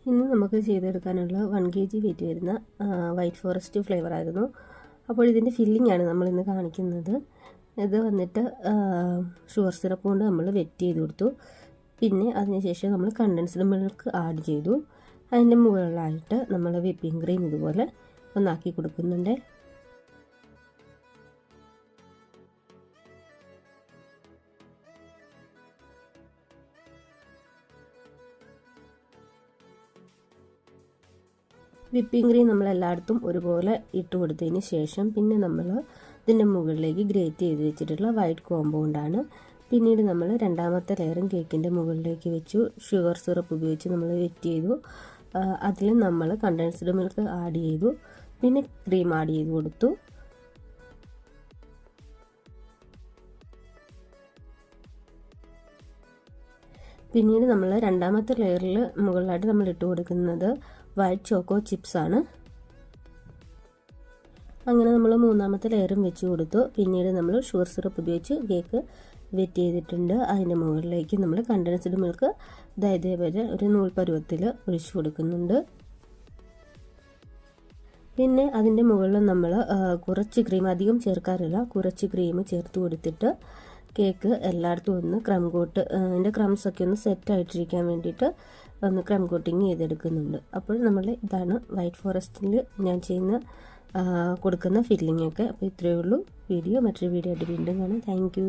ഇന്ന് നമുക്ക് ചെയ്തെടുക്കാനുള്ള 1 kg wait വരുന്ന വൈറ്റ് ഫോറസ്റ്റ് ഫ്ലേവർ ആയിരുന്നു. അപ്പോൾ ഇതിൻ്റെ ഫില്ലിംഗ് ആണ് നമ്മളിന്ന് കാണിക്കുന്നത്. ഇത് വന്നിട്ട് ഷുഗർ സിറപ്പ് കൊണ്ട് നമ്മൾ വെറ്റ് ചെയ്ത് കൊടുത്തു. പിന്നെ അതിനുശേഷം നമ്മൾ കണ്ടൻസ്ഡ് മിൽക്ക് ആഡ് ചെയ്തു. അതിൻ്റെ മുകളിലായിട്ട് നമ്മൾ വിപ്പിംഗ് ക്രീം ഇതുപോലെ ഒന്നാക്കി കൊടുക്കുന്നുണ്ട്. വിപ്പിംഗ് ക്രീം നമ്മൾ എല്ലായിടത്തും ഒരുപോലെ ഇട്ട് കൊടുത്തതിന് ശേഷം പിന്നെ നമ്മൾ ഇതിൻ്റെ മുകളിലേക്ക് ഗ്രേറ്റ് ചെയ്ത് വെച്ചിട്ടുള്ള വൈറ്റ് കോമ്പൗണ്ടാണ്. പിന്നീട് നമ്മൾ രണ്ടാമത്തെ ലെയറും കേക്കിൻ്റെ മുകളിലേക്ക് വെച്ചു. ഷുഗർ സിറപ്പ് ഉപയോഗിച്ച് നമ്മൾ വെറ്റ് ചെയ്തു. അതിൽ നമ്മൾ കണ്ടൻസ്ഡ് മിൽക്ക് ആഡ് ചെയ്തു. പിന്നെ ക്രീം ആഡ് ചെയ്ത് കൊടുത്തു. പിന്നീട് നമ്മൾ രണ്ടാമത്തെ ലെയറിൽ മുകളിലായിട്ട് നമ്മൾ ഇട്ട് കൊടുക്കുന്നത് വൈറ്റ് ചോക്കോ ചിപ്സ് ആണ്. അങ്ങനെ നമ്മൾ മൂന്നാമത്തെ ലെയറും വെച്ച് കൊടുത്തു. പിന്നീട് നമ്മൾ ഷുഗർ സിറപ്പ് ഉപയോഗിച്ച് കേക്ക് വെറ്റ് ചെയ്തിട്ടുണ്ട്. അതിൻ്റെ മുകളിലേക്ക് നമ്മൾ കണ്ടൻസ്ഡ് മിൽക്ക് ഇതേപോലെ ഒരു നൂൽ പരുവത്തിൽ ഒഴിച്ചു കൊടുക്കുന്നുണ്ട്. പിന്നെ അതിൻ്റെ മുകളിൽ നമ്മൾ കുറച്ച് ക്രീം, അധികം ചേർക്കാറില്ല, കുറച്ച് ക്രീം ചേർത്ത് കൊടുത്തിട്ട് കേക്ക് എല്ലായിടത്തും ഒന്ന് ക്രം കോട്ട്, അതിൻ്റെ ക്രംസൊക്കെ ഒന്ന് സെറ്റായിട്ടിരിക്കാൻ വേണ്ടിയിട്ട് ഒന്ന് ക്രം കോട്ടിങ് ചെയ്തെടുക്കുന്നുണ്ട്. അപ്പോൾ നമ്മൾ ഇതാണ് വൈറ്റ് ഫോറസ്റ്റിൽ ഞാൻ കൊടുക്കുന്ന ഫില്ലിങ്ങൊക്കെ. അപ്പോൾ ഇത്രയേ ഉള്ളൂ വീഡിയോ. മറ്റൊരു വീഡിയോ ആയിട്ട് വീണ്ടും കാണാം. Thank you.